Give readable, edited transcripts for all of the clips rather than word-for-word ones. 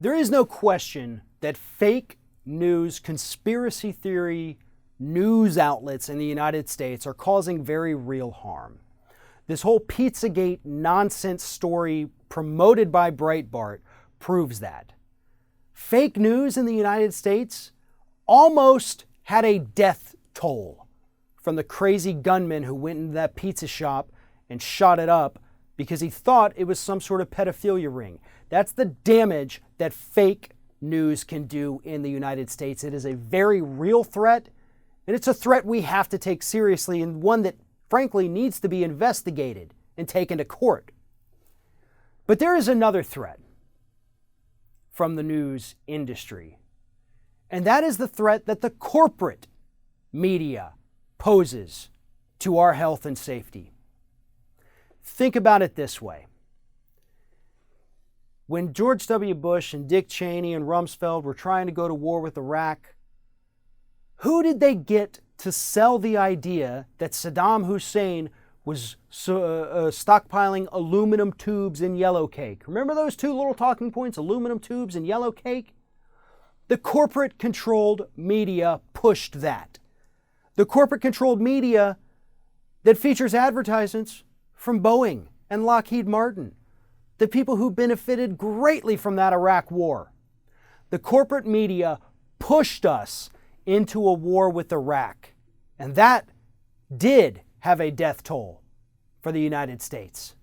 There is no question that fake news, conspiracy theory, news outlets in the United States are causing very real harm. This whole Pizzagate nonsense story promoted by Breitbart proves that. Fake news in the United States almost had a death toll from the crazy gunman who went into that pizza shop and shot it up because he thought it was some sort of pedophilia ring. That's the damage that fake news can do in the United States. It is a very real threat, and it's a threat we have to take seriously, and one that frankly needs to be investigated and taken to court. But there is another threat from the news industry, and that is the threat that the corporate media poses to our health and safety. Think about it this way. When George W. Bush and Dick Cheney and Rumsfeld were trying to go to war with Iraq, who did they get to sell the idea that Saddam Hussein was stockpiling aluminum tubes in yellow cake? Remember those two little talking points, aluminum tubes and yellow cake? The corporate-controlled media pushed that. The corporate-controlled media that features advertisements from Boeing and Lockheed Martin, the people who benefited greatly from that Iraq war. The corporate media pushed us into a war with Iraq, and that did have a death toll for the United States.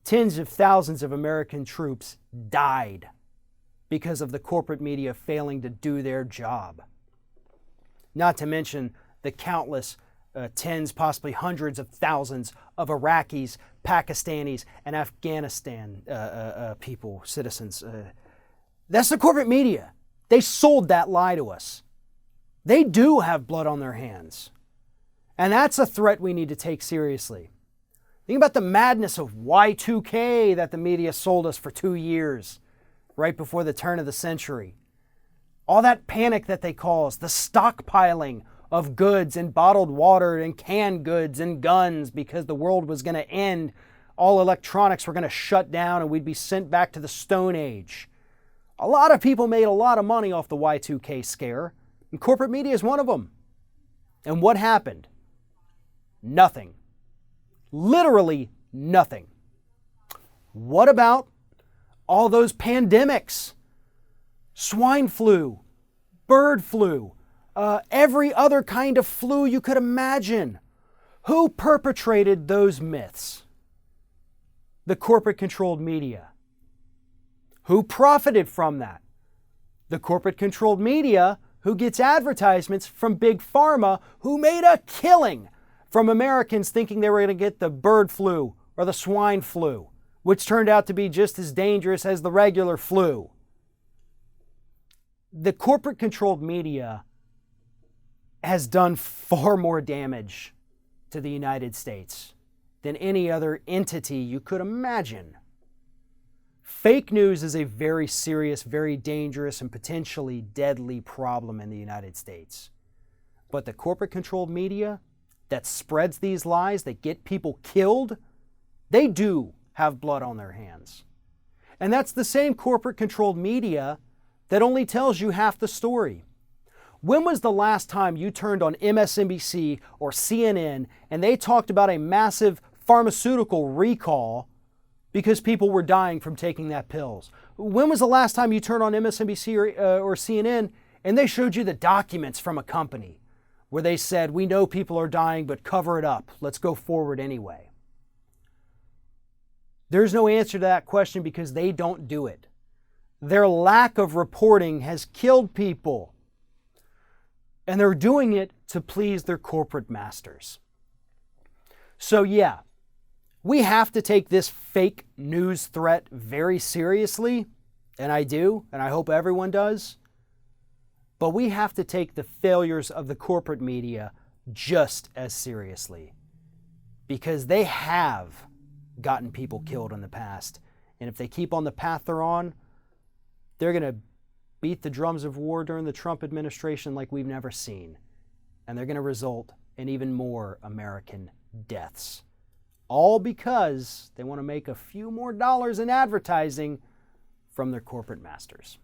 Tens of thousands of American troops died because of the corporate media failing to do their job. Not to mention the countless tens, possibly hundreds of thousands of Iraqis, Pakistanis, and Afghanistan people, citizens. That's the corporate media. They sold that lie to us. They do have blood on their hands. And that's a threat we need to take seriously. Think about the madness of Y2K that the media sold us for 2 years, right before the turn of the century. All that panic that they caused, the stockpiling of goods and bottled water and canned goods and guns because the world was going to end. All electronics were going to shut down and we'd be sent back to the Stone Age. A lot of people made a lot of money off the Y2K scare, and corporate media is one of them. And what happened? Nothing. Literally nothing. What about all those pandemics? Swine flu, bird flu, every other kind of flu you could imagine. Who perpetrated those myths? The corporate-controlled media. Who profited from that? The corporate-controlled media who gets advertisements from Big Pharma, who made a killing from Americans thinking they were going to get the bird flu or the swine flu, which turned out to be just as dangerous as the regular flu. The corporate-controlled media has done far more damage to the United States than any other entity you could imagine. Fake news is a very serious, very dangerous, and potentially deadly problem in the United States. But the corporate-controlled media that spreads these lies, that get people killed, they do have blood on their hands. And that's the same corporate-controlled media that only tells you half the story. When was the last time you turned on MSNBC or CNN and they talked about a massive pharmaceutical recall because people were dying from taking that pills? When was the last time you turned on MSNBC or CNN and they showed you the documents from a company where they said, we know people are dying, but cover it up. Let's go forward anyway. There's no answer to that question because they don't do it. Their lack of reporting has killed people. And they're doing it to please their corporate masters. So yeah, we have to take this fake news threat very seriously, and I do, and I hope everyone does. But we have to take the failures of the corporate media just as seriously, because they have gotten people killed in the past. And if they keep on the path they're on, they're going to beat the drums of war during the Trump administration like we've never seen. And they're going to result in even more American deaths. All because they want to make a few more dollars in advertising from their corporate masters.